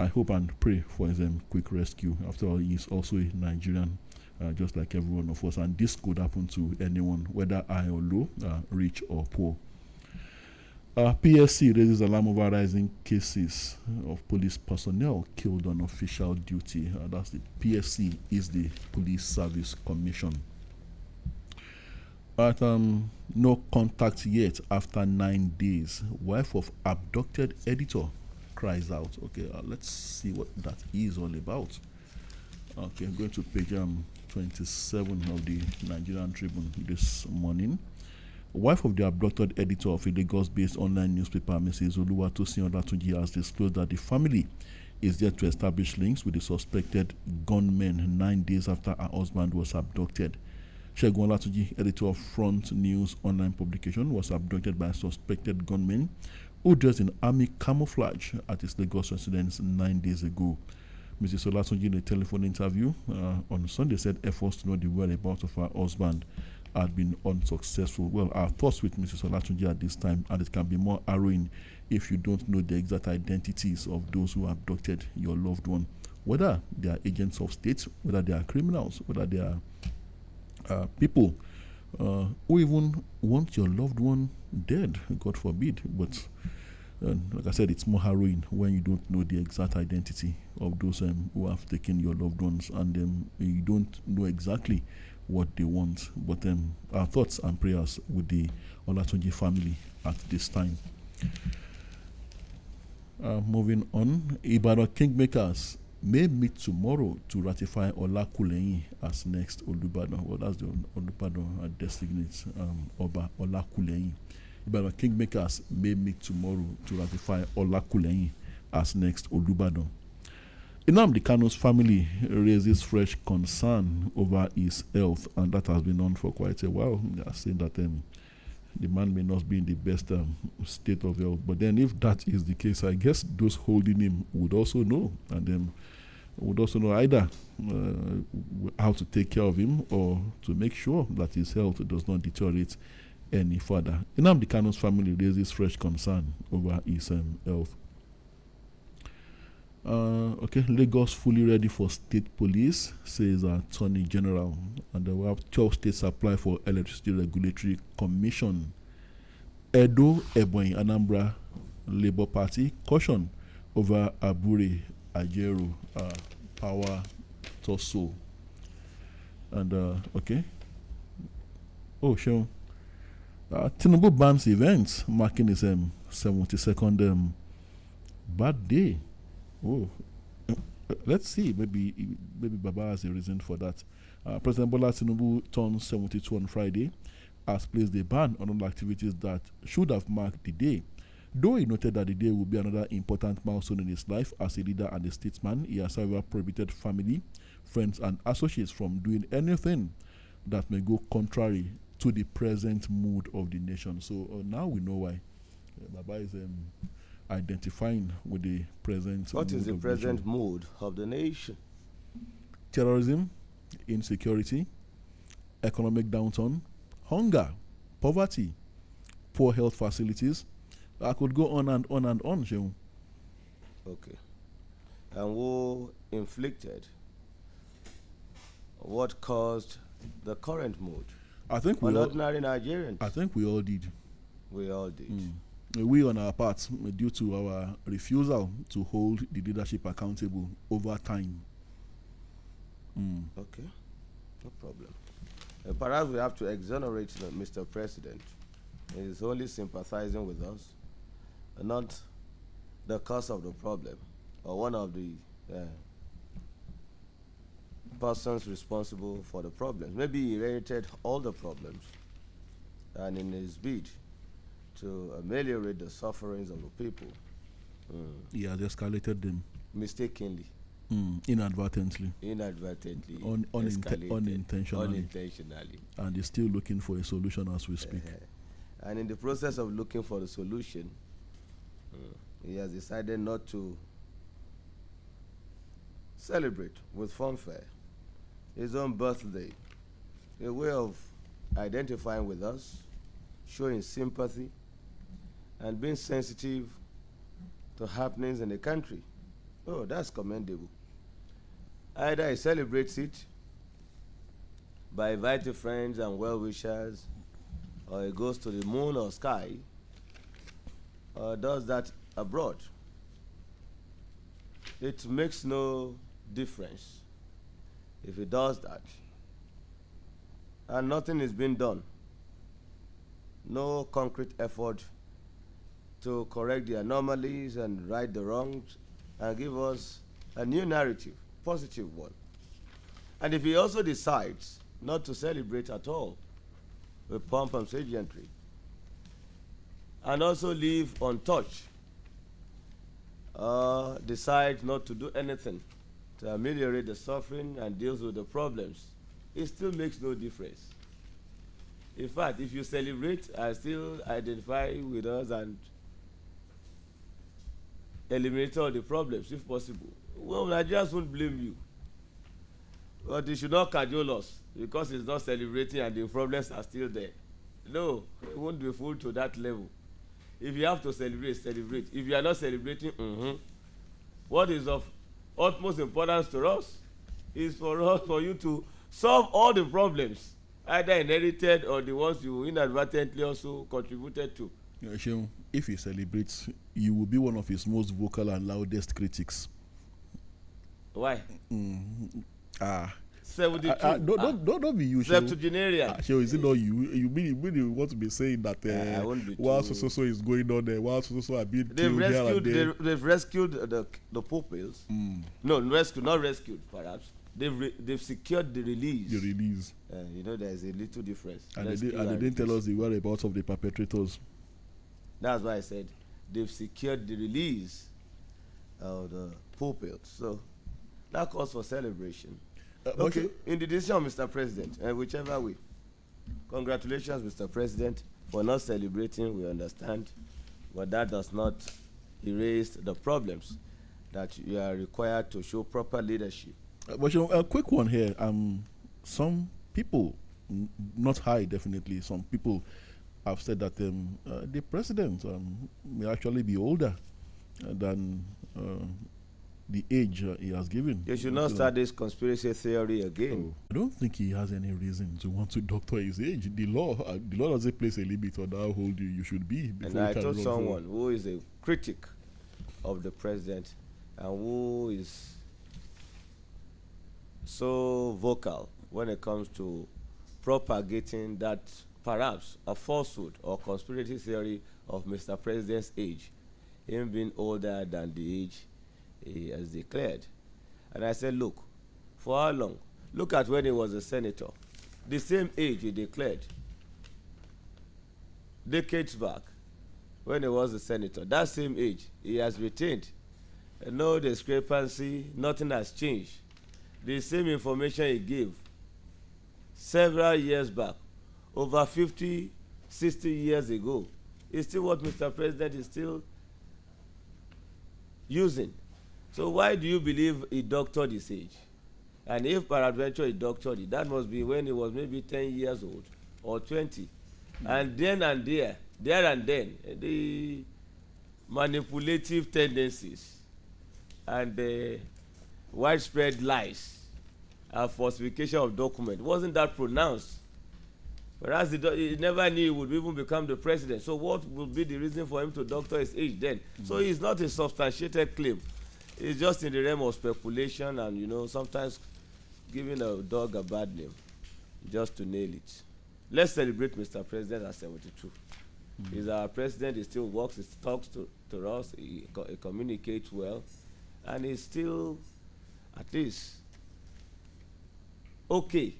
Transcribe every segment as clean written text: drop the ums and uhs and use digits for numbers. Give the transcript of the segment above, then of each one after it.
I hope and pray for his quick rescue. After all, he is also a Nigerian, just like every one of us. And this could happen to anyone, whether high or low, rich or poor. PSC raises alarm over rising cases of police personnel killed on official duty. That's the PSC is the Police Service Commission. But no contact yet after 9 days. Wife of abducted editor cries out. Okay, let's see what that is all about. Okay, I'm going to page 27 of the Nigerian Tribune this morning. Wife of the abducted editor of a Lagos-based online newspaper, Mrs. OLUYOLEFM, has disclosed that the family is yet to establish links with the suspected gunmen 9 days after her husband was abducted. Segun Olatunji, editor of Front News online publication, was abducted by suspected gunmen who dressed in army camouflage at his Lagos residence 9 days ago. Mrs. Olatunji, in a telephone interview on Sunday, said efforts to know the whereabouts of her husband had been unsuccessful. Well, our thoughts with Mrs. Olatunji at this time, and it can be more harrowing if you don't know the exact identities of those who abducted your loved one, whether they are agents of state, whether they are criminals, whether they are people who even want your loved one dead, God forbid. But like I said, it's more harrowing when you don't know the exact identity of those who have taken your loved ones, and you don't know exactly what they want. But our thoughts and prayers with the Olatunji family at this time. Moving on, Ibadan Kingmakers may meet tomorrow to ratify Olakuleyin as next Olubadan. Well, that's the Olubadan designates Oba Olakuleyin. Ibadan Kingmakers may meet tomorrow to ratify Olakuleyin as next Olubadan. Nnamdi Kanu's family raises fresh concern over his health, and that has been on for quite a while. They are saying that the man may not be in the best state of health. But then, if that is the case, I guess those holding him would also know, and would also know either how to take care of him or to make sure that his health does not deteriorate any further. Nnamdi Kanu's family raises fresh concern over his health. Okay, Lagos fully ready for state police, says Attorney General, and we have 12 states apply for Electricity Regulatory Commission. Edo, Ebonyi, Anambra Labour Party caution over Abure Ajero power torso. And okay. Oh, sure. Tinubu bans events marking his 72nd birthday. Oh, let's see. Maybe Baba has a reason for that. President Bola Tinubu turns 72 on Friday, has placed a ban on all activities that should have marked the day. Though he noted that the day will be another important milestone in his life as a leader and a statesman, he has however prohibited family, friends, and associates from doing anything that may go contrary to the present mood of the nation. So now we know why Baba is identifying with the present. What is the present mood of the nation? Terrorism, insecurity, economic downturn, hunger, poverty, poor health facilities. I could go on and on and on, Sheung. Okay. And who inflicted? What caused the current mood? I think on ordinary Nigerians. I think we all did. We all did. We on our part, due to our refusal to hold the leadership accountable over time. Okay, no problem. Perhaps we have to exonerate Mr. President. He is only sympathizing with us, not the cause of the problem, or one of the persons responsible for the problems. Maybe he inherited all the problems, and in his bid to ameliorate the sufferings of the people, he has escalated them mistakenly, inadvertently, unintentionally, and he's still looking for a solution as we speak. And in the process of looking for the solution, he has decided not to celebrate with fanfare his own birthday, a way of identifying with us, showing sympathy, and being sensitive to happenings in the country. Oh, that's commendable. Either he celebrates it by inviting friends and well-wishers, or he goes to the moon or sky, or does that abroad. It makes no difference if he does that. And nothing is being done. No concrete effort to correct the anomalies and right the wrongs and give us a new narrative, positive one. And if he also decides not to celebrate at all with pomp and pageantry, and also leave untouched, decides not to do anything to ameliorate the suffering and deals with the problems, it still makes no difference. In fact, if you celebrate and still identify with us and eliminate all the problems if possible, well, Nigerians won't blame you. But they should not cajole us because it's not celebrating and the problems are still there. No, it won't be full to that level. If you have to celebrate, celebrate. If you are not celebrating, what is of utmost importance to us is for you to solve all the problems, either inherited or the ones you inadvertently also contributed to. Seun, if he celebrates, you will be one of his most vocal and loudest critics. Why? 72. Don't be you. Septuagenarian. Seun, is it not you? You really want to be saying that while so is going on there, while so are being killed here and there. They've rescued the pupils. No, not rescued, perhaps. They've secured the release. The release. You know, there's a little difference. And they didn't tell us the whereabouts of the perpetrators. That's why I said they've secured the release of the pupils. So that calls for celebration. Okay, in the decision of Mr. President, whichever way, congratulations, Mr. President, for not celebrating, we understand, but that does not erase the problems that you are required to show proper leadership. But you know, a quick one here. Some people, not high, definitely, some people have said that the president may actually be older than the age he has given. You should not start this conspiracy theory again. I don't think he has any reason to want to doctor his age. The law doesn't place a limit on how old you should be. And I told someone who is a critic of the president and who is so vocal when it comes to propagating that perhaps a falsehood or conspiracy theory of Mr. President's age, him being older than the age he has declared. And I said, look, for how long? Look at when he was a senator. The same age he declared decades back when he was a senator. That same age he has retained. No discrepancy, nothing has changed. The same information he gave several years back, over 50, 60 years ago, is still what Mr. President is still using. So why do you believe he doctored his age? And if peradventure he doctored it, that must be when he was maybe 10 years old or 20. And then and there and then, the manipulative tendencies and the widespread lies and falsification of documents wasn't that pronounced. Whereas he never knew he would even become the president. So what would be the reason for him to doctor his age then? So it's not a substantiated claim. It's just in the realm of speculation and, you know, sometimes giving a dog a bad name just to nail it. Let's celebrate Mr. President at 72. He's our president. He still works. He talks to us. He communicates well. And he's still, at least, okay.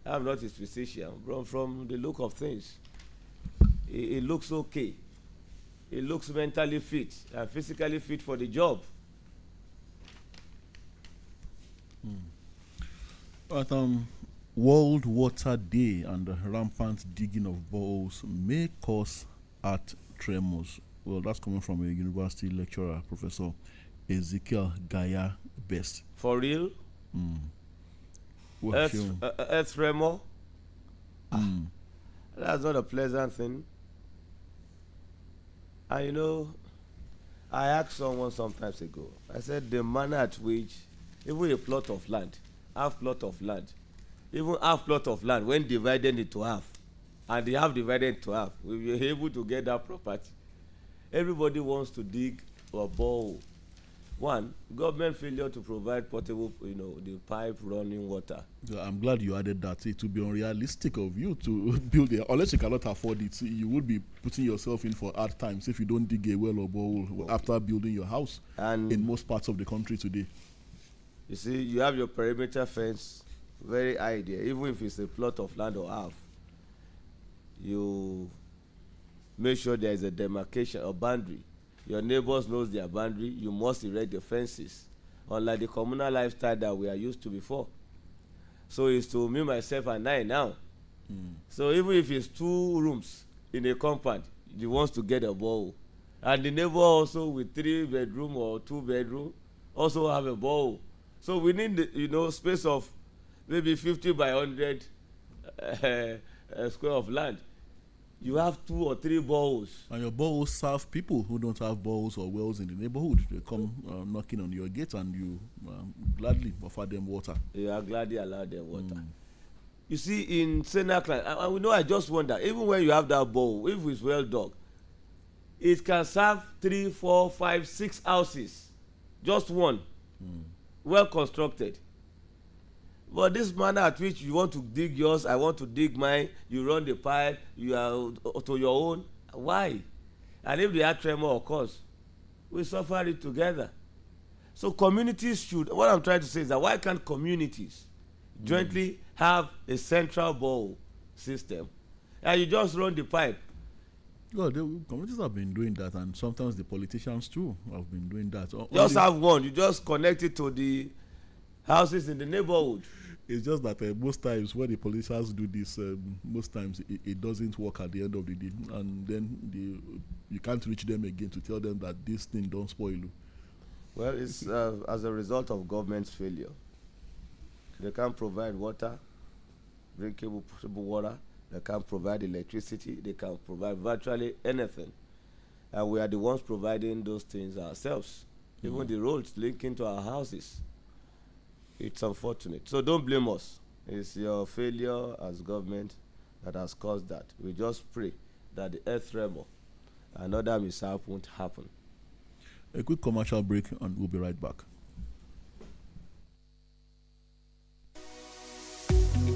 I'm not his physician, but from the look of things, he looks okay. He looks mentally fit and physically fit for the job. But World Water Day and the rampant digging of boreholes may cause earth tremors. Well, that's coming from a university lecturer, Professor Ezekiel Gaya Best. For real? Well, earth tremor? That's not a pleasant thing. And you know, I asked someone sometimes ago, I said the manner at which even a plot of land, half plot of land, even half plot of land, when divided into half, and they have divided into half, we will be able to get that property. Everybody wants to dig a borehole. One, government failure to provide portable, the pipe running water. I'm glad you added that. It would be unrealistic of you to build it. Unless you cannot afford it, you would be putting yourself in for hard times if you don't dig a well or borehole after building your house. And in most parts of the country today. You see, you have your perimeter fence, very high there. Even if it's a plot of land or half, you make sure there is a demarcation or boundary. Your neighbors knows their boundary. You must erect the fences, unlike the communal lifestyle that we are used to before. So it's to me, myself, and I now. So even if it's 2 rooms in a compound, he wants to get a borehole, and the neighbor also with 3 bedroom or 2 bedroom also have a borehole. So we need space of maybe 50 by 100 square of land. You have 2 or 3 boreholes. And your boreholes serve people who don't have boreholes or wells in the neighborhood. They come knocking on your gate and you gladly offer them water. You are gladly allow them water. You see, in Senate, I just wonder, even when you have that borehole, if it's well dug, it can serve 3, 4, 5, 6 houses. Just one. Well constructed. But this manner at which you want to dig yours, I want to dig mine, you run the pipe, you are to your own. Why? And if the earth tremor occurs, we suffer it together. So communities should, what I'm trying to say is that why can't communities jointly have a central borehole system and you just run the pipe? Well, the communities have been doing that, and sometimes the politicians too have been doing that. Just have one, you just connect it to the houses in the neighborhood. It's just that most times when the politicians do this, most times it doesn't work at the end of the day, and then you can't reach them again to tell them that this thing don't spoil you. Well, it's as a result of government's failure. They can't provide water, drinkable potable water. They can't provide electricity. They can't provide virtually anything, and we are the ones providing those things ourselves. Even the roads linking to our houses. It's unfortunate. So don't blame us. It's your failure as government that has caused that. We just pray that the earth tremor and other mishap won't happen. A quick commercial break and we'll be right back.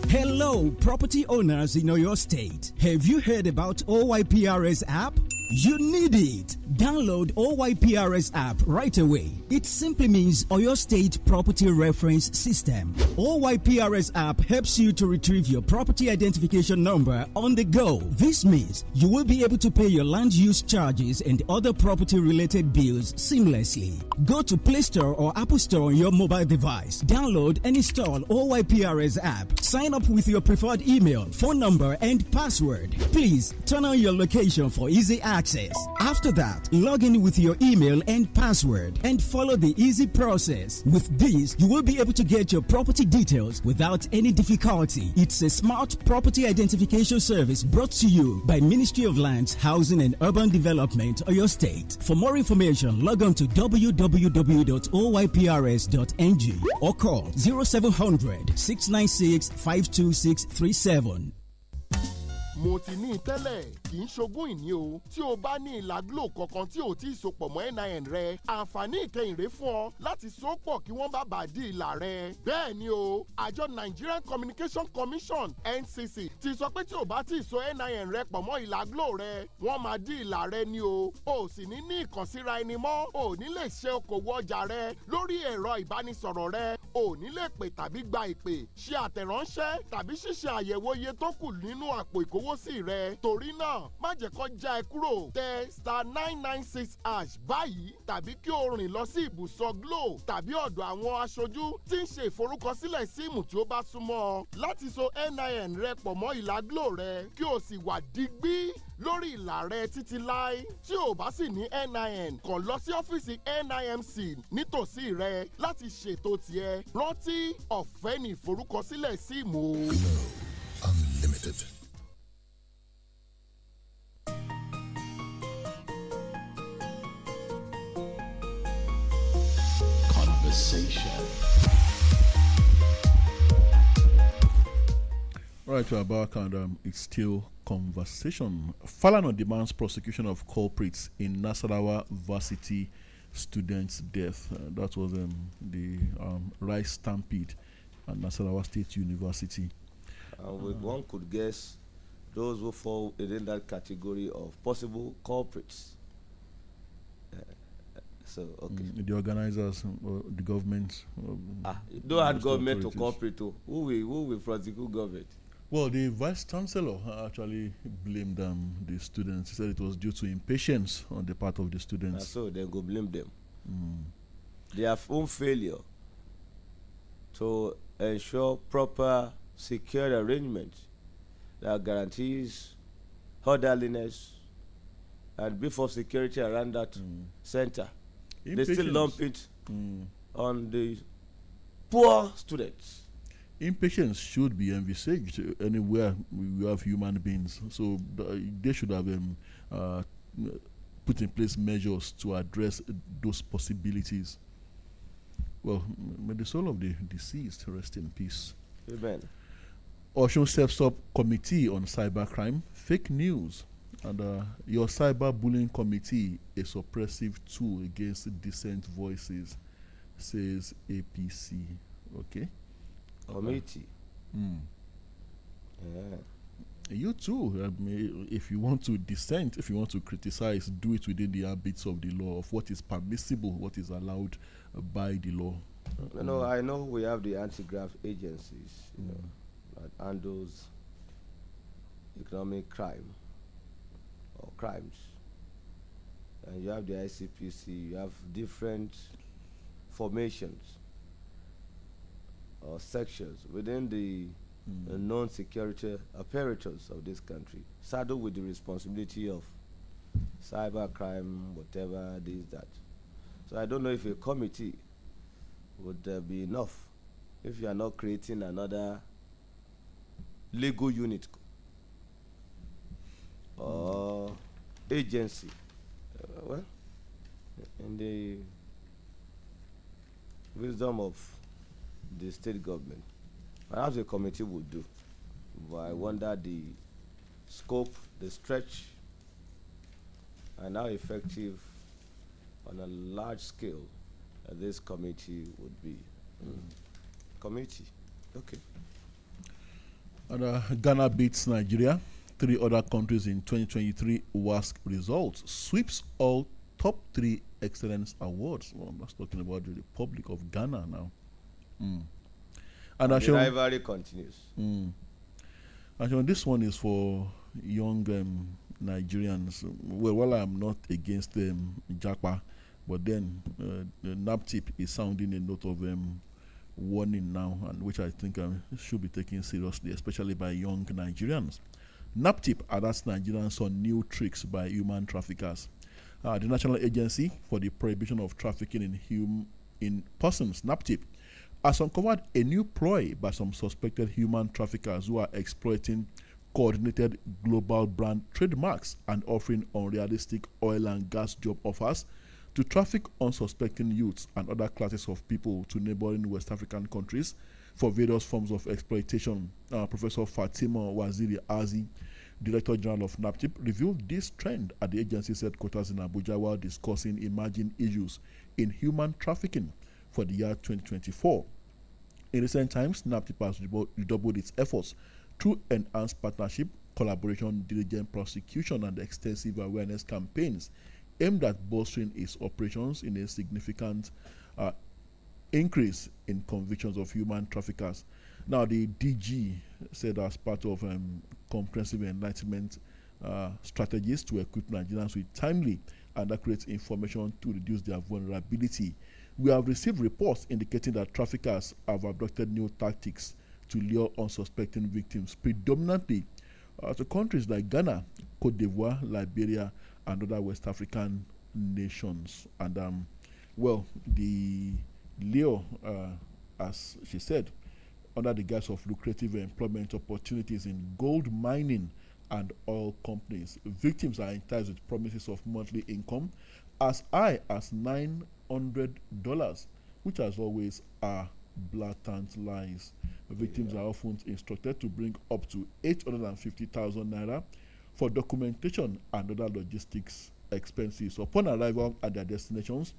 Hello, property owners in Oyo State. Have you heard about OYPRS app? You need it. Download OYPRS app right away. It simply means Oyo State Property Reference System. OYPRS app helps you to retrieve your property identification number on the go. This means you will be able to pay your land use charges and other property related bills seamlessly. Go to Play Store or Apple Store on your mobile device. Download and install OYPRS app. Sign up with your preferred email, phone number, and password. Please turn on your location for easy access. After that, log in with your email and password and follow the easy process. With this, you will be able to get your property details without any difficulty. It's a smart property identification service brought to you by Ministry of Lands, Housing and Urban Development, Oyo State. For more information, log on to www.oyprs.ng or call 0700 696 52637. mo ti ní tẹ́lẹ̀ kì í ṣogún ìní o tí o bá ní ìlà Glo kankan tí o ti sopọ̀ mọ́ NIN rẹ àǹfààní ìkẹyìn rẹ fún ọ láti sopọ̀ kí wọ́n bá bàa di ìlà rẹ. bẹ́ẹ̀ ni o àjọ Nigerian Communication Commission NCC ti sọ pé tí o bá ti so NIN rẹ pọ̀ mọ́ ìlà Glo rẹ wọ́n máa di ìlà rẹ ni o sì ní ìkànsíra ẹni mọ́ o ní lè ṣe okòwò ọjà rẹ lórí ẹ̀rọ ìbánisọ̀rọ̀ rẹ o ní lè pè tàbí gba ìpè ṣe àtẹ̀ránṣẹ́ tàbí ṣíṣe àyẹ̀wò iye tó kù nínú àpò ìkówósí rẹ torí náà má jẹ́ kó já ẹ kúrò tẹ *996# báyìí tàbí kí o rìn lọ sí ibùsọ̀ Glo tàbí ọ̀dọ̀ àwọn aṣojú tí ń ṣe ìforúkọsílẹ̀ síìmù tí ó bá súnmọ́ ọ láti so NIN rẹ pọ̀ mọ́ ìlà Glo rẹ kí o sì wà digbí lórí ìlà rẹ títí láé tí o bá sì ní NIN kàn lọ sí ọ́fíìsì NIMC nítòsí rẹ láti ṣètò tiẹ̀ rántí ọ̀fẹ́ ní ìforúkọsílẹ̀ síìmù o. Glo Unlimited. conversation. All right, we're back, and it's still conversation. Falana demands prosecution of culprits in Nasarawa varsity students' death. That was the rice stampede at Nasarawa State University. One could guess those who fall within that category of possible culprits. The organizers, the government. Don't add government to culprit. Who will prosecute government? Well, the vice chancellor actually blamed the students. He said it was due to impatience on the part of the students. So they go blame them. Their own failure to ensure proper, secure arrangement that guarantees orderliness and brief of security around that center. They still lump it on the poor students. Impatience should be envisaged anywhere we have human beings. So they should have put in place measures to address those possibilities. Well, may the soul of the deceased rest in peace. Amen. Osun steps up committee on cybercrime, fake news, and your cyberbullying committee, a suppressive tool against dissent voices, says APC. Okay. Committee. You too, if you want to dissent, if you want to criticize, do it within the ambits of the law, of what is permissible, what is allowed by the law. I know we have the anti-graft agencies, that handles economic crime or crimes, and you have the ICPC. You have different formations or sections within the non-security apparatus of this country, saddled with the responsibility of cyber crime, whatever this, that. So I don't know if a committee would be enough if you are not creating another legal unit or agency. Well, in the wisdom of the state government, perhaps a committee would do, but I wonder the scope, the stretch, and how effective on a large scale this committee would be. Committee, okay. And Ghana beats Nigeria, 3 other countries in 2023 WASC results, sweeps all top 3 excellence awards. Well, I'm just talking about the Republic of Ghana now. And the rivalry continues. Actually, this one is for young Nigerians. Well, while I'm not against Japa, but then the NAPTIP is sounding a note of warning now, and which I think should be taken seriously, especially by young Nigerians. NAPTIP alerts Nigerians on new tricks by human traffickers. The National Agency for the Prohibition of Trafficking in Persons, NAPTIP, has uncovered a new ploy by some suspected human traffickers who are exploiting coordinated global brand trademarks and offering unrealistic oil and gas job offers to traffic unsuspecting youths and other classes of people to neighboring West African countries for various forms of exploitation. Professor Fatima Waziri Azi, Director General of NAPTIP, revealed this trend at the agency's headquarters in Abuja while discussing emerging issues in human trafficking for the year 2024. In recent times, NAPTIP has redoubled its efforts through enhanced partnership, collaboration, diligent prosecution, and extensive awareness campaigns aimed at bolstering its operations in a significant increase in convictions of human traffickers. Now, the DG said as part of comprehensive enlightenment strategies to equip Nigerians with timely and accurate information to reduce their vulnerability, we have received reports indicating that traffickers have adopted new tactics to lure unsuspecting victims, predominantly to countries like Ghana, Cote d'Ivoire, Liberia, and other West African nations. And, the lure, as she said, under the guise of lucrative employment opportunities in gold mining and oil companies. Victims are enticed with promises of monthly income as high as $900, which as always are blatant lies. Victims are often instructed to bring up to 850,000 naira for documentation and other logistics expenses. Upon arrival at their destinations,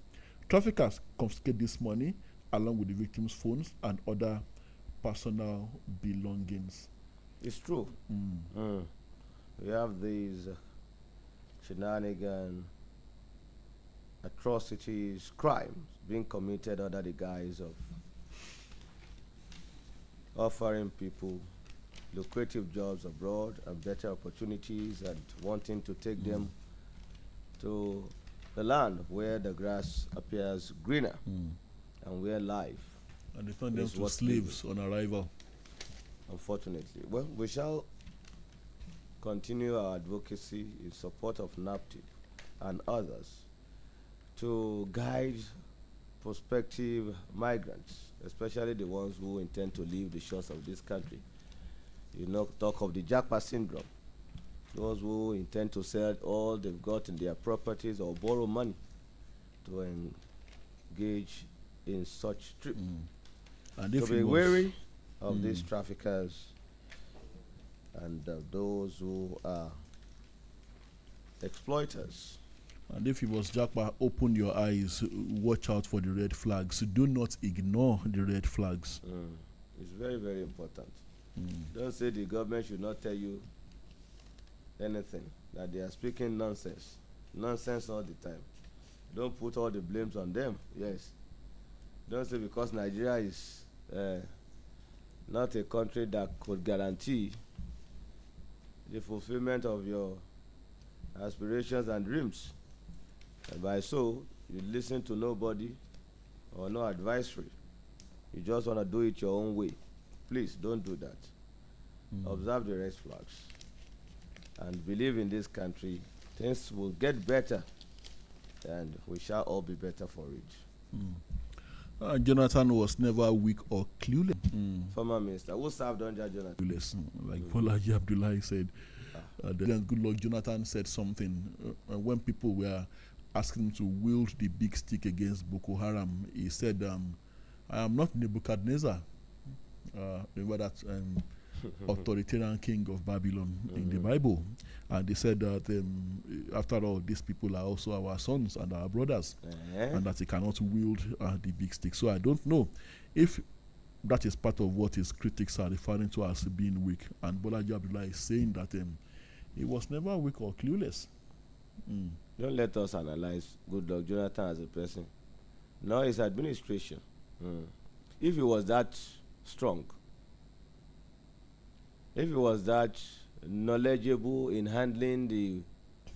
traffickers confiscate this money along with the victims' phones and other personal belongings. It's true. We have these shenanigans, atrocities, crimes being committed under the guise of offering people lucrative jobs abroad and better opportunities and wanting to take them to the land where the grass appears greener and where life And they turn them is to what slaves on arrival. unfortunately. Well, we shall continue our advocacy in support of NAPTIP and others to guide prospective migrants, especially the ones who intend to leave the shores of this country. You know, talk of the Jackpot syndrome. Those who intend to sell all they've got in their properties or borrow money to engage in such trip. And To if be it was, wary of these traffickers and those who are exploiters. and if it was Jackpot, open your eyes, watch out for the red flags. Do not ignore the red flags. It's very, very important. Don't say the government should not tell you anything, that they are speaking nonsense. Nonsense all the time. Don't put all the blames on them. Yes. Don't say because Nigeria is not a country that could guarantee the fulfillment of your aspirations and dreams. And by so, you listen to nobody or no advisory. You just want to do it your own way. Please don't do that. Observe the red flags and believe in this country. Things will get better and we shall all be better for it. Jonathan was never weak or clueless. Former minister who served under Jonathan. Clueless, like Bolaji Abdullahi said. Then good luck, Jonathan said something when people were asking him to wield the big stick against Boko Haram. He said, I am not Nebuchadnezzar. Remember that authoritarian king of Babylon in the Bible. And they said that after all, these people are also our sons and our brothers, and that he cannot wield the big stick. So I don't know if that is part of what his critics are referring to as being weak. And Bolaji Abdullah is saying that he was never weak or clueless. Don't let us analyze Goodluck Jonathan as a person, nor his administration. If he was that strong, if he was that knowledgeable in handling the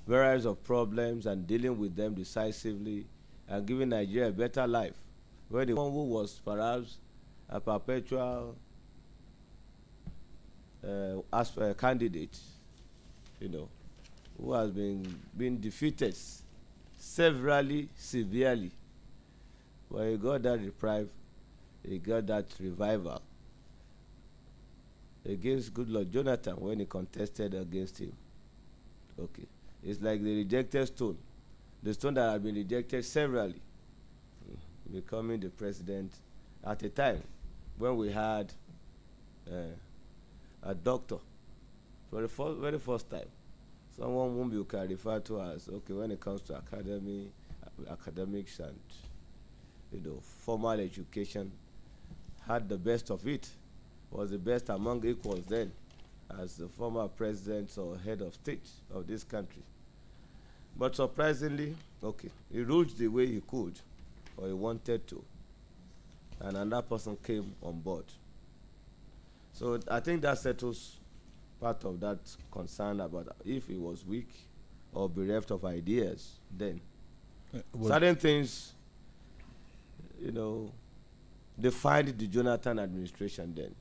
variety of problems and dealing with them decisively and giving Nigeria a better life, when the one who was perhaps a perpetual candidate, you know, who has been defeated severally, severely, but he got that reprieve, he got that revival against Goodluck Jonathan when he contested against him. Okay, it's like the rejected stone, the stone that had been rejected severally, becoming the president at a time when we had a doctor for the very first time, someone whom you can refer to as, okay, when it comes to academics and formal education, had the best of it, was the best among equals then as the former president or head of state of this country. But surprisingly, okay, he ruled the way he could or he wanted to, and another person came on board. So I think that settles part of that concern about if he was weak or bereft of ideas then. Certain things, defined the Jonathan administration then.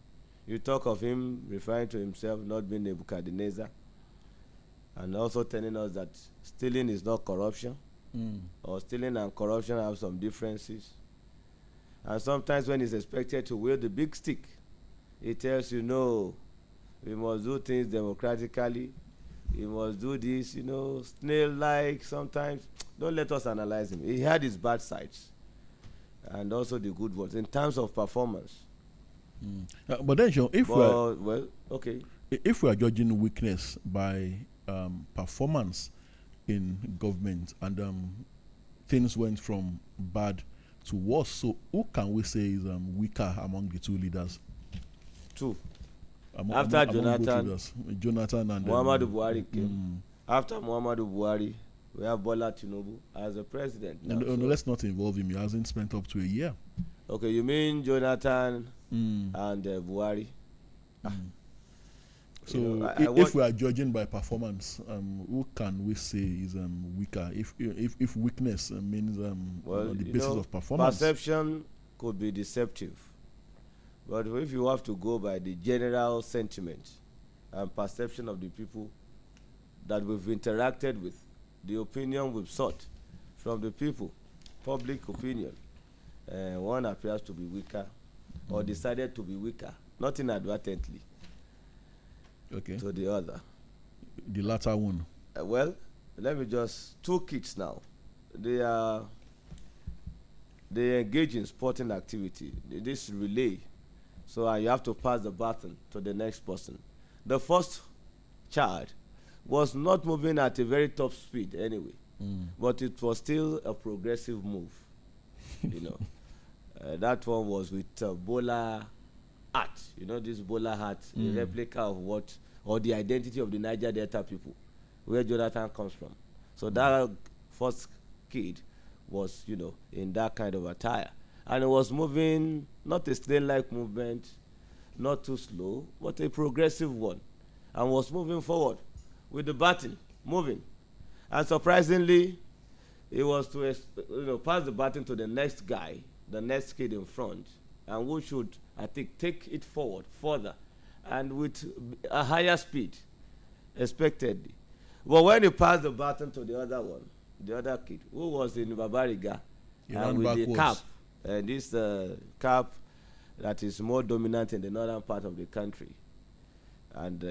You talk of him referring to himself not being Nebuchadnezzar, and also telling us that stealing is not corruption, or stealing and corruption have some differences. And sometimes when he's expected to wield the big stick, he tells you, no, we must do things democratically, we must do this, snail-like sometimes. Don't let us analyze him. He had his bad sides. and also the good ones in terms of performance. But then, Sean, Well, okay. if we are judging weakness by performance in government and things went from bad to worse, so who can we say is weaker among the two leaders? Two. After Jonathan, Jonathan and Muhammadu Buhari came. After Muhammadu Buhari, we have Bola Tinubu as the president. Now, no, let's not involve him. He hasn't spent up to a year. Okay, you mean Jonathan and Buhari? So if we are judging by performance, who can we say is weaker? If weakness means on the basis of performance, perception could be deceptive. But if you have to go by the general sentiment and perception of the people that we've interacted with, the opinion we've sought from the people, public opinion, one appears to be weaker or decided to be weaker, not inadvertently, to the other. The latter one. Well, let me just, two kids now. They engage in sporting activity. This relay. So you have to pass the baton to the next person. The first child was not moving at a very top speed anyway, but it was still a progressive move. That one was with Bola hat. This Bola hat, a replica of what, or the identity of the Niger Delta people, where Jonathan comes from. So that first kid was, in that kind of attire. And it was moving, not a snail-like movement, not too slow, but a progressive one. And was moving forward with the baton, moving. And surprisingly, it was to pass the baton to the next guy, the next kid in front, and who should, I think, take it forward further and with a higher speed, expectedly. But when he passed the baton to the other one, the other kid, who was in Babariga, and with the cap, this cap that is more dominant in the northern part of the country. And,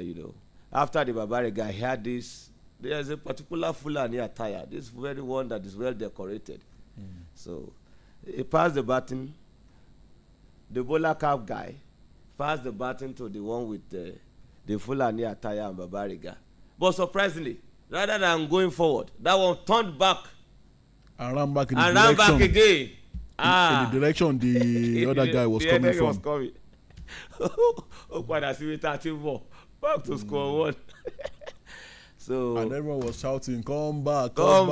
after the Babariga, he had this, there's a particular Fulani attire, this very one that is well decorated. So he passed the baton, the Bola cap guy passed the baton to the one with the Fulani attire and Babariga. But surprisingly, rather than going forward, that one turned back and ran back in the and direction. ran back again. In the direction the other guy was coming from. Was coming. Back to square one. So and everyone was shouting, "Come back, come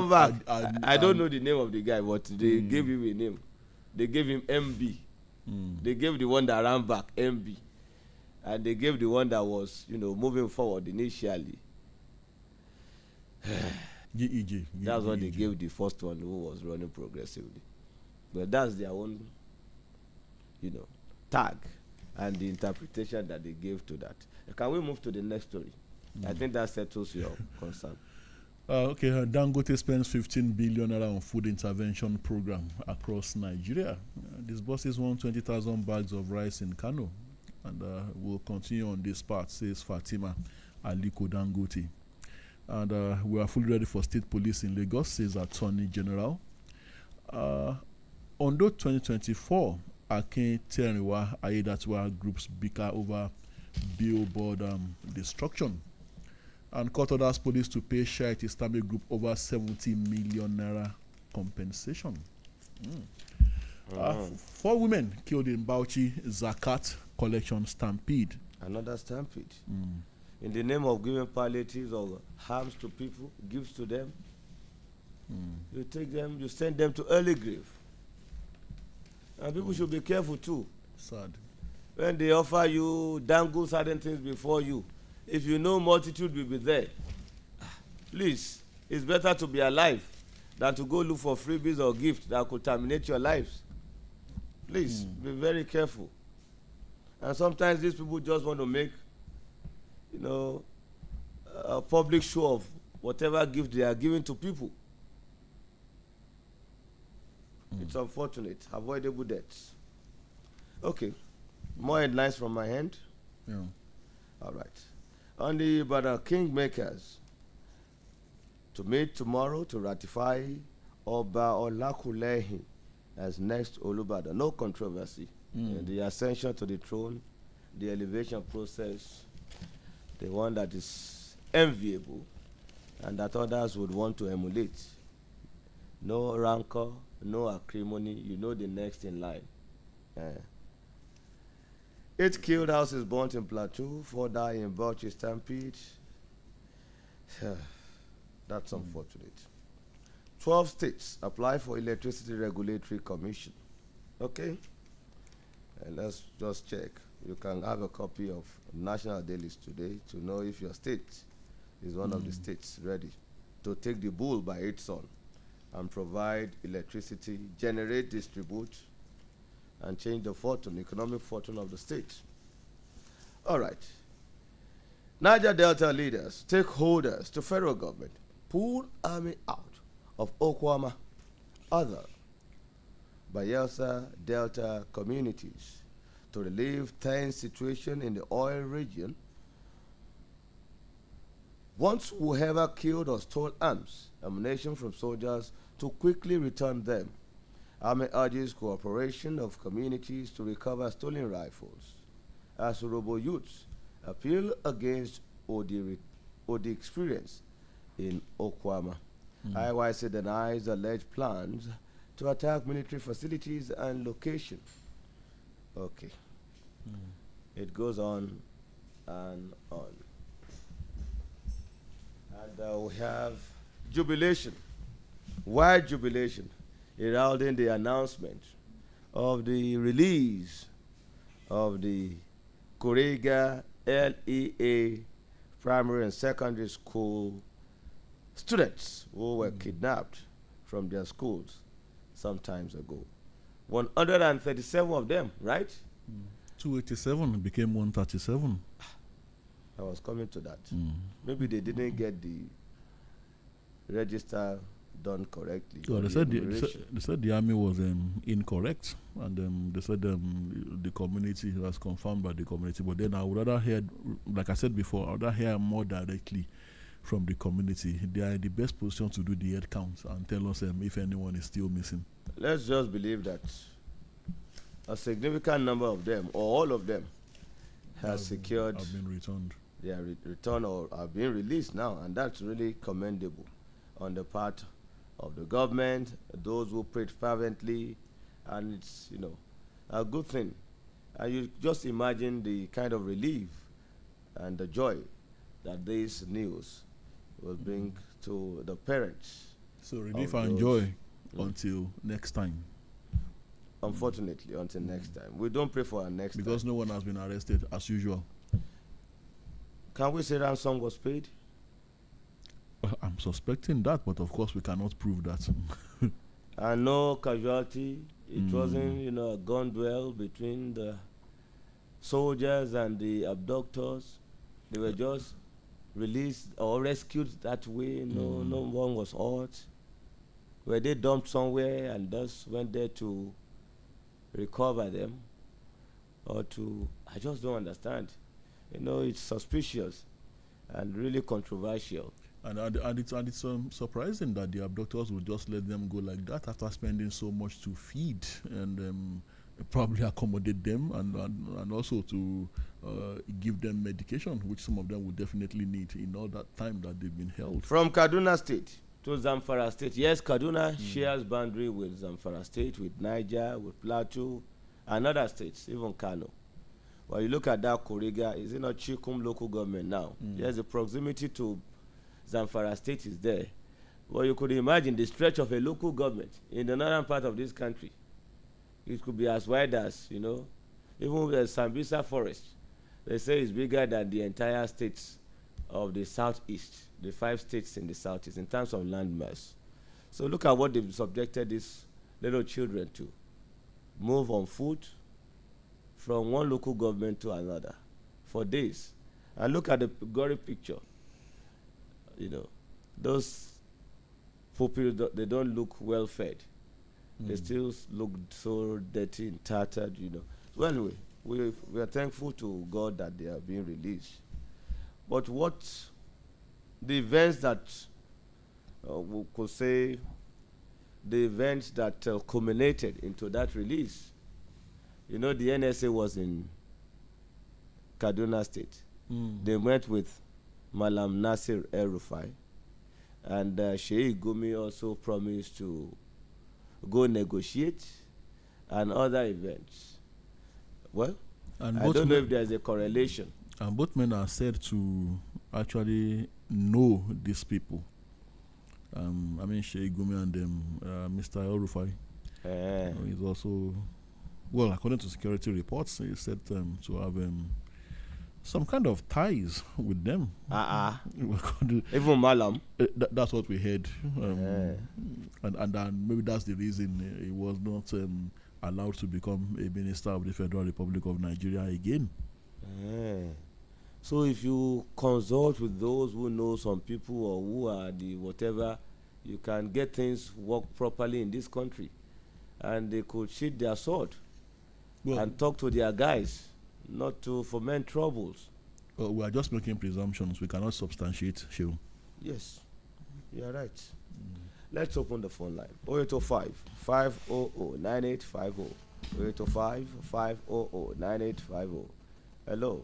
back!" I don't know the name of the guy, but they gave him a name. They gave him MB. They gave the one that ran back MB, and they gave the one that was, moving forward initially. GEG. That's what they gave the first one who was running progressively. But that's their own, tag and the interpretation that they gave to that. Can we move to the next story? I think that settles your concern. Okay, Dangote spends 15 billion on food intervention program across Nigeria. Disburses 120,000 bags of rice in Kano, and will continue on this part, says Fatima Aliko Dangote. And we are fully ready for state police in Lagos, says Attorney General. Ondo 2024, Akin Teriwa Ayedatwa groups bicker over billboard destruction. And court orders police to pay Shiite Islamic group over 70 million naira compensation. 4 women killed in Bauchi Zakat collection stampede. Another stampede. In the name of giving palliatives or harms to people, gifts to them, you take them, you send them to early grave. And people should be careful too. Sad. When they offer you, dangle certain things before you, if you know multitude will be there, please, it's better to be alive than to go look for freebies or gifts that could terminate your lives. Please, be very careful. And sometimes these people just want to make, a public show of whatever gift they are giving to people. It's unfortunate, avoidable deaths. Okay, more headlines from my hand. Yeah. All right. On the Ibadan Kingmakers to meet tomorrow to ratify Oba Olakulehin as next Olubadan. No controversy. The ascension to the throne, the elevation process, the one that is enviable and that others would want to emulate. No rancor, no acrimony. You know the next in line. 8 killed houses burnt in Plateau, 4 died in Bauchi Stampede. That's unfortunate. 12 states apply for Electricity Regulatory Commission. Okay? And let's just check. You can have a copy of National Dailies today to know if your state is one of the states ready to take the bull by its horn and provide electricity, generate, distribute, and change the fortune, economic fortune of the state. All right. Niger Delta leaders, stakeholders to federal government, pull army out of Okwama, other Bayelsa Delta communities to relieve tense situation in the oil region. Wants whoever killed or stole arms, ammunition from soldiers to quickly return them. Army urges cooperation of communities to recover stolen rifles. As Urobo youths appeal against OD experience in Okwama. IYC denies alleged plans to attack military facilities and location. Okay. It goes on and on. And we have jubilation, wide jubilation, heralding the announcement of the release of the Kuriga LEA primary and secondary school students who were kidnapped from their schools some times ago. 137 of them, right? 287 became 137. I was coming to that. Maybe they didn't get the register done correctly. Well, they said the army was incorrect, and they said the community was confirmed by the community. But then I would rather hear, like I said before, I would rather hear more directly from the community. They are in the best position to do the head count and tell us if anyone is still missing. Let's just believe that a significant number of them, or all of them, has secured, have been returned. They are returned or are being released now, and that's really commendable on the part of the government, those who prayed fervently, and it's a good thing. And you just imagine the kind of relief and the joy that this news will bring to the parents. So relief and joy until next time. Unfortunately, until next time. We don't pray for our next because time. No one has been arrested as usual. Can we say ransom was paid? I'm suspecting that, but of course we cannot prove that. And no casualty. It wasn't, a gun duel between the soldiers and the abductors. They were just released or rescued that way. No one was hurt. Were they dumped somewhere and thus went there to recover them? Or I just don't understand. It's suspicious and really controversial. And it's surprising that the abductors would just let them go like that after spending so much to feed and probably accommodate them and also to give them medication, which some of them would definitely need in all that time that they've been held. From Kaduna State to Zamfara State. Yes, Kaduna shares boundary with Zamfara State, with Niger, with Plateau, and other states, even Kano. Well, you look at that Kuriga, is it not Chikum local government now? Yes, the proximity to Zamfara State is there. Well, you could imagine the stretch of a local government in the northern part of this country. It could be as wide as, even the Sambisa forest. They say it's bigger than the entire states of the southeast, the 5 states in the southeast, in terms of land mass. So look at what they've subjected these little children to. Move on foot from one local government to another for days. And look at the gory picture. Those pupils, they don't look well fed. They still look so dirty and tattered, So anyway, we are thankful to God that they are being released. But what the events that we could say the events that culminated into that release. You know, the NSA was in Kaduna State. They met with Malam Nasir El-Rufai, and Sheikh Gumi also promised to go negotiate and other events. Well, And I don't know if there's a correlation. And both men are said to actually know these people. I mean, Sheikh Gumi and Mr. El-Rufai. He's also, well, according to security reports, he's said to have some kind of ties with them. Even Malam. That's what we heard. And maybe that's the reason he was not allowed to become a minister of the Federal Republic of Nigeria again. So if you consult with those who know some people or who are the whatever, you can get things work properly in this country. And they could sheath their sword and talk to their guys, not to foment troubles. Well, we are just making presumptions. We cannot substantiate, Shehu. Yes, you are right. Let's open the phone line. 0805 500 9850. 0805 500 9850. Hello.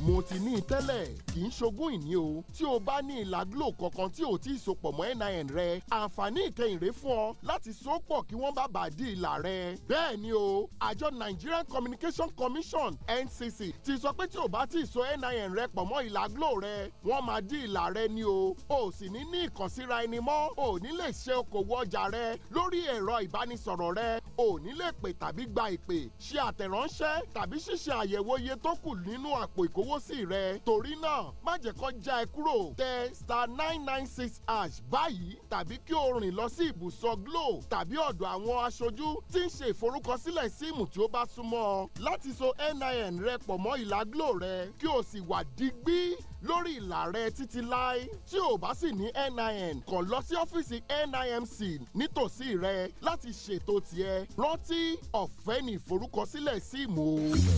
mo ti ní tẹ́lẹ̀ kì í ṣogún ìní o tí o bá ní ìlà Glo kankan tí ò tí ì sopọ̀ mọ́ NIN rẹ àǹfààní ìkẹyìn rèé fún ọ láti sopọ̀ kí wọ́n bá bàa di ìlà rẹ. bẹ́ẹ̀ ni o àjọ Nigerian Communication Commission NCC ti sọ pé tí o bá tí ì so NIN rẹ pọ̀ mọ́ ìlà Glo rẹ wọ́n máa di ìlà rẹ ni o sì ní ìkànsíra ẹni mọ́ o ní lè ṣe okòwò ọjà rẹ lórí ẹ̀rọ ìbánisọ̀rọ̀ rẹ o ní lè pè tàbí gba ìpè ṣe àtẹ̀ránṣẹ́ tàbí ṣíṣe àyẹ̀wò iye tó kù nínú àpò ìkówósí rẹ torí náà má jẹ́ kó já ẹ kúrò tẹ *996# báyìí tàbí kí o rìn lọ sí ibùsọ̀ Glo tàbí ọ̀dọ̀ àwọn aṣojú tí ń ṣe ìforúkọsílẹ̀ síìmù tí ó bá súnmọ́ ọ láti so NIN rẹ pọ̀ mọ́ ìlà Glo rẹ kí o sì wà digbí lórí ìlà rẹ títí láé tí o bá sì ní NIN kàn lọ sí ọ́fíìsì NIMC nítòsí rẹ láti ṣètò tiẹ̀ rántí ọ̀fẹ́ ní ìforúkọsílẹ̀ síìmù o. Glo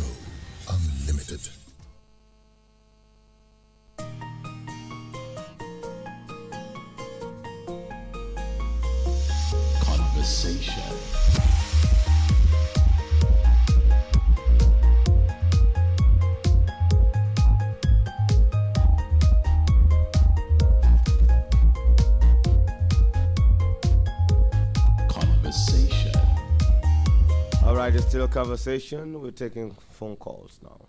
Unlimited. Conversation. All right, it's still a conversation. We're taking phone calls now.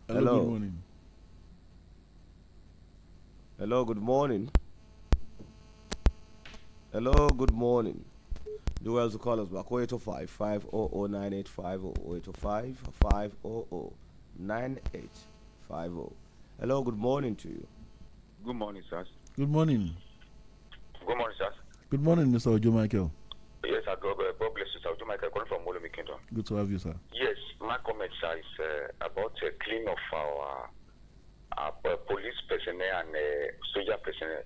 Hello. Good morning. Hello, good morning. Hello, good morning. Do well to call us back. 0805 500 9850. 0805 500 9850. Hello, good morning to you. Good morning, sir. Good morning. Good morning, sir. Good morning, Mr. Ojo Michael. Yes, sir. God bless you, sir. Ojo Michael, calling from Olumi Kingdom. Good to have you, sir. Yes, my comment, sir, is about clean of our police personnel and soldier personnel.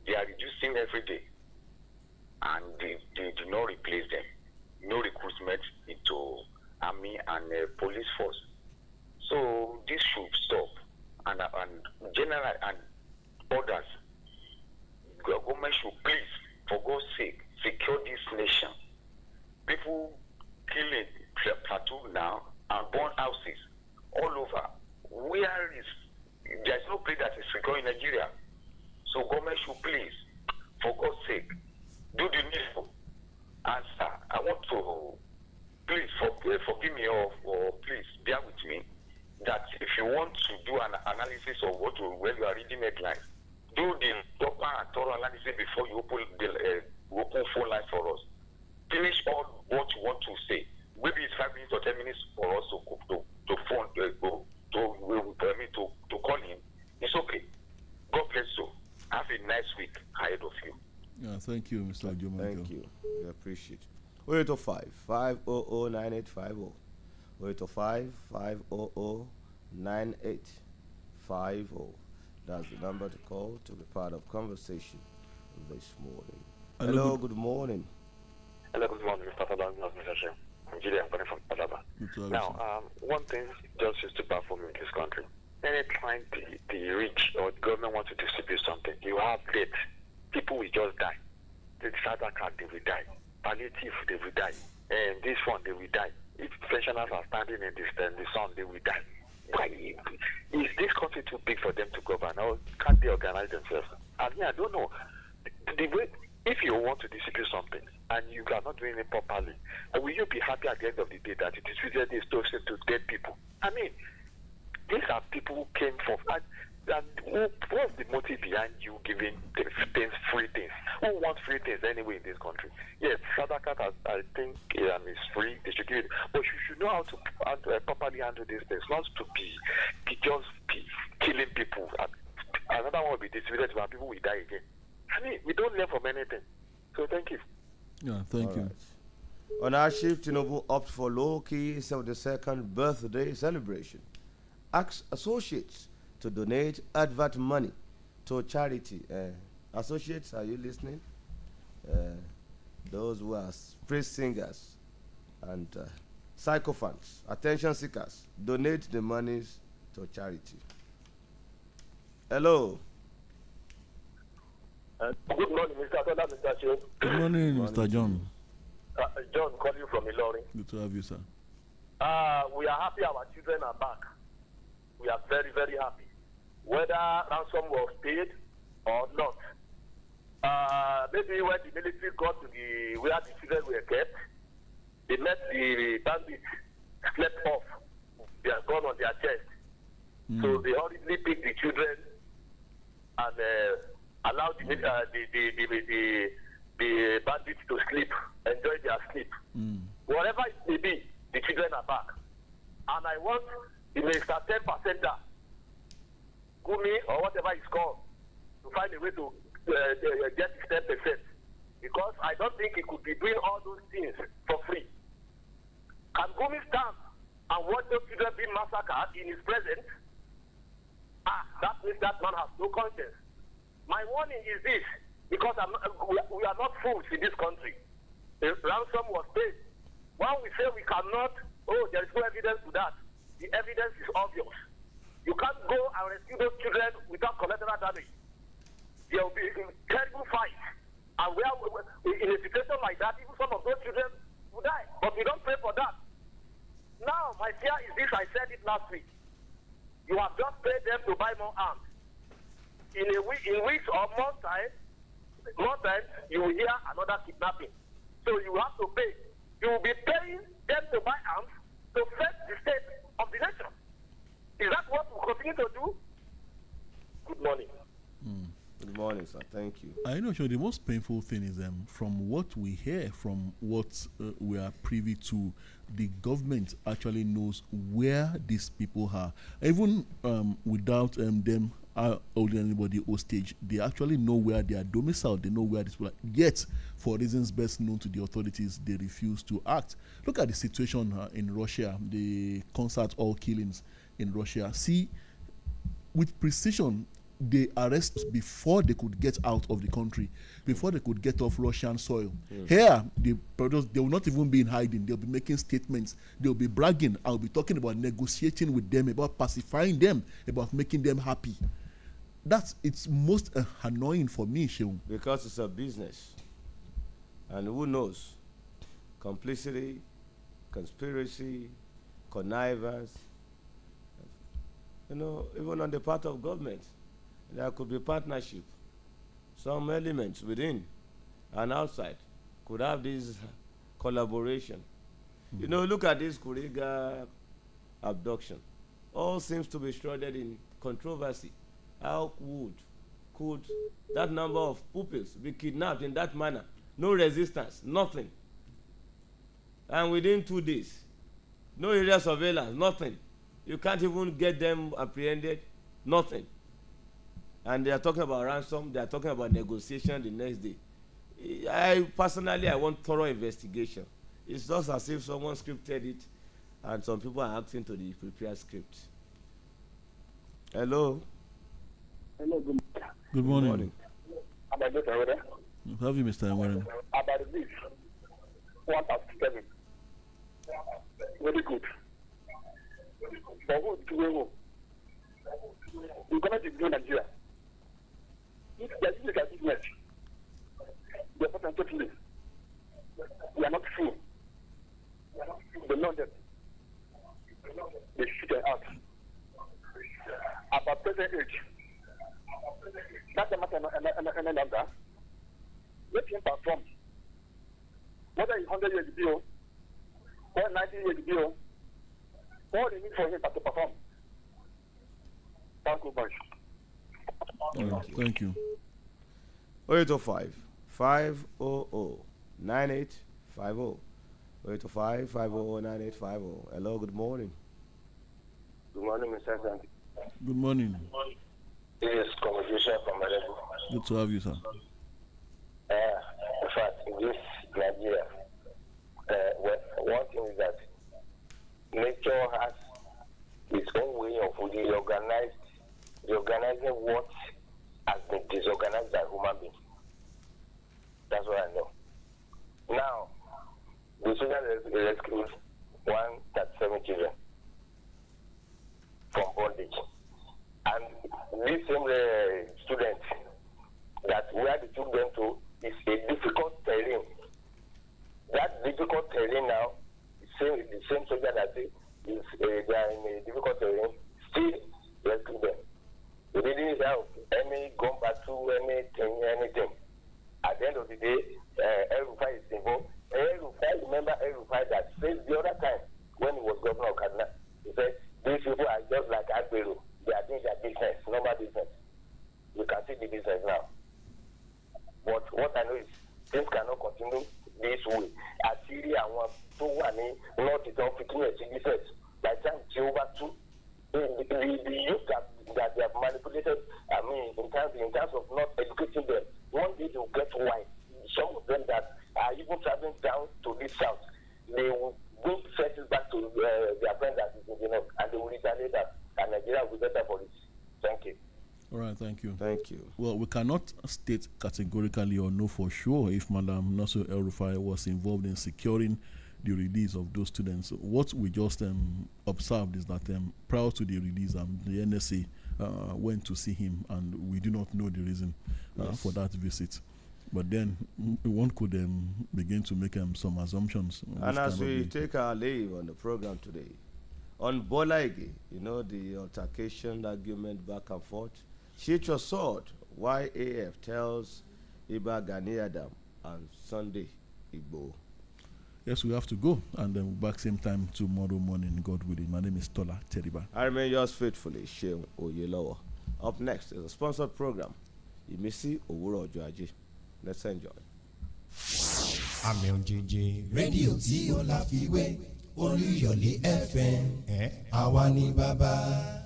They are reducing every day, and they do not replace them. No recruitment into army and police force. So this should stop, and general and others. Government should please, for God's sake, secure this nation. People killing platoon now and burn houses all over. There's no place that is secure in Nigeria. So government should please, for God's sake, do the needful. Answer. I want to please forgive me or please bear with me that if you want to do an analysis of when you are reading headlines, do the proper and thorough analysis before you open phone lines for us. Finish all what you want to say. Maybe it's 5 minutes or 10 minutes for us to phone to call him. It's okay. God bless you. Have a nice week ahead of you. Yeah, thank you, Mr. Ojo Michael. Thank you. We appreciate it. 0805 500 9850. 0805 500 9850. That's the number to call to be part of conversation this morning. Hello, good morning. Hello, good morning, Mr. Fadlan, I'm Julie, I'm calling from Alaba. Now, one thing just used to baffle me in this country. Anytime the rich or the government wants to distribute something, you have debt. People will just die. the Sadaka, they will die. Palliative, they will die. And this one, they will die. If pensioners are standing in the sun, they will die. Why is this country too big for them to govern, or can't they organize themselves? I mean, I don't know. The way, if you want to distribute something and you are not doing it properly, will you be happy at the end of the day that you distributed this to dead people? I mean, these are people who came from. And what's the motive behind you giving things, free things? Who wants free things anyway in this country? Yes, Sadaka, I think is free. They should give it, but you should know how to properly handle these things, not to be just killing people. Another one will be distributed where people will die again. I mean, we don't learn from anything. So thank you. Yeah, thank you. On our shift, Tinubu opt for low-key 72nd birthday celebration. Asks associates to donate advert money to charity. Associates, are you listening? Those who are praise singers and sycophants, attention seekers, donate the monies to charity. Hello. Good morning, Mr. Tola, Mr. Seun. Good morning, Mr. John. John calling you from Ilorin. Good to have you, sir. We are happy our children are back. We are very, very happy. Whether ransom was paid or not. Maybe when the military got to where the children were kept, they met the bandits, slept off. They are gone on their chest. So they hurriedly picked the children and allowed the bandits to sleep, enjoy their sleep. Whatever it may be, the children are back. And I want the Minister 10% Gumi or whatever it's called to find a way to get his 10%. Because I don't think he could be doing all those things for free. Can Gumi stand and watch those children being massacred in his presence? That means that man has no conscience. My warning is this, because we are not fools in this country. The ransom was paid. When we say we cannot, there is no evidence to that. The evidence is obvious. You can't go and rescue those children without collateral damage. There will be a terrible fight. And in a situation like that, even some of those children will die. But we don't pray for that. Now, my fear is this, I said it last week. You have just paid them to buy more arms. In weeks or months time, you will hear another kidnapping. So you have to pay. You will be paying them to buy arms to fix the state of the nation. Is that what we continue to do? Good morning. Good morning, sir. Thank you. I know, sure, the most painful thing is from what we hear, from what we are privy to, the government actually knows where these people are. Even without them holding anybody hostage, they actually know where they are domiciled. They know where these people are. Yet, for reasons best known to the authorities, they refuse to act. Look at the situation in Russia, the concert hall killings in Russia. See, with precision, they arrest before they could get out of the country, before they could get off Russian soil. Here, they will not even be in hiding. They'll be making statements. They'll be bragging. I'll be talking about negotiating with them, about pacifying them, about making them happy. It's most annoying for me, Seun. Because it's a business. And who knows? Complicity, conspiracy, connivance. Even on the part of government, there could be partnership. Some elements within and outside could have this collaboration. Look at this Kuriga abduction. All seems to be shrouded in controversy. How could that number of pupils be kidnapped in that manner? No resistance, nothing. And within 2 days, no area surveillance, nothing. You can't even get them apprehended, nothing. And they are talking about ransom, they are talking about negotiation the next day. I want thorough investigation. It's just as if someone scripted it and some people are acting to the prepared script. Hello. Hello, Good morning. Morning. About this, brother. Have you, Mr. Warren? About this, 1,007. Very good. For who to who? The government is doing Nigeria. If there is a business, the person totally. We are not free. They know that. They shoot them out. About present age, that's the matter and longer. Let him perform. Whether he's 100 years ago, or 90 years ago, all they need for him to perform. Thank you much. Thank you. 0805 500 9850. 0805 500 9850. Hello, good morning. Good morning, Mr. Sandy. Good morning. This is conversation from Malibu. Good to have you, sir. In fact, in this Nigeria, one thing is that nature has its own way of organizing what has been disorganized by human beings. That's what I know. Now, the children rescued 137 children from bondage. And these same students that where they took them to is a difficult terrain. That difficult terrain now, the same soldier that is they are in a difficult terrain, still rescue them. They didn't have any gun battle, anything. At the end of the day, El-Rufai is involved. Remember El-Rufai that said the other time when he was governor of Kaduna, he said, these people are just like Agbero. They are doing their business, normal business. You can see the business now. But what I know is things cannot continue this way. Assyria want to one not it don't fit business. By the time Jehovah too, the youth that they have manipulated, I mean, in terms of not educating them, one day they will get wise. Some of them that are even traveling down to this south, they will bring settled back to their friends that is in the north, and they will retaliate that, and Nigeria will be better for it. Thank you. All right, thank you. Thank you. Well, we cannot state categorically or know for sure if Madam Nasir El-Rufai was involved in securing the release of those students. What we just observed is that prior to the release, the NSA went to see him, and we do not know the reason for that visit. But then one could begin to make some assumptions. And as we take our leave on the program today, on Bola Ige, the altercation, the argument back and forth, sheet your sword, YAF tells Iba Gani Adam and Sunday Igbo. Yes, we have to go, and then we'll back same time tomorrow morning, God willing. My name is Tola Teriba. I remain yours faithfully, Seun Oyelowo. Up next is a sponsored program, Imisi Owuro Ojoaje. Let's enjoy. Àmì òjijì rédíò tí ó láfiwé Olúyọ̀lé FM àwa ni bàbá.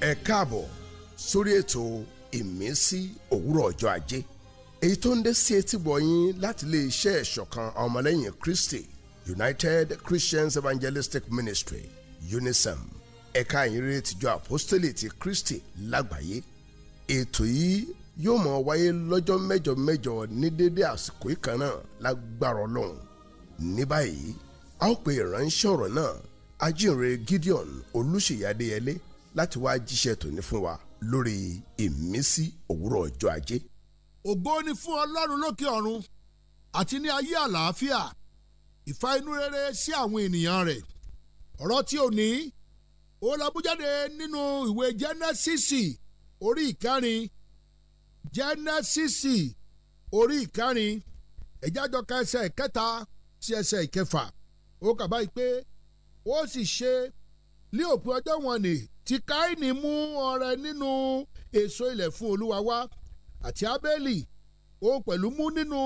ẹ káàbọ̀ sórí ètò ìmísí òwúrọ̀ ọjọ́ ajé èyí tó ń dé sí etí gbọ̀yìn láti iléeṣẹ́ ìṣọ̀kan ọmọlẹ́yìn Kristi United Christians Evangelistic Ministry UNICEM ẹ̀ka ìyìnrere tìjọ apostoli ti Kristi lágbàáyé. Ètò yìí yóò máa wáyé lọ́jọ́ mẹ́jọ ní dédé àsìkò ìkan náà lágbára Ọlọ́run. Ní báyìí a ó pe ìránṣẹ́ ọ̀rọ̀ náà ajínrere Gideon Olúṣèyí Adéyẹlé láti wá jíṣẹ́ tòní fún wa lórí ìmísí òwúrọ̀ ọjọ́ ajé. Ògo ni fún Ọlọ́run lókè ọ̀run àti ní ayé àlàáfíà ìfà inú rere sí àwọn ènìyàn rẹ̀. Ọ̀rọ̀ tí ò ní ó lọ bú jáde nínú ìwé Jẹ́nẹ́sísì orí ìkẹrin. Jẹ́nẹ́sísì orí ìkẹrin ẹ̀jájọ́ ka ẹsẹ̀ ìkẹta sí ẹsẹ̀ ìkẹfà. Ó kà báyìí pé ó sì ṣe ní òpin ọjọ́ wọn ni tí Káínì mú ọrẹ nínú èso ilẹ̀ fún Olúwa wá àti Ábélì òun pẹ̀lú mú nínú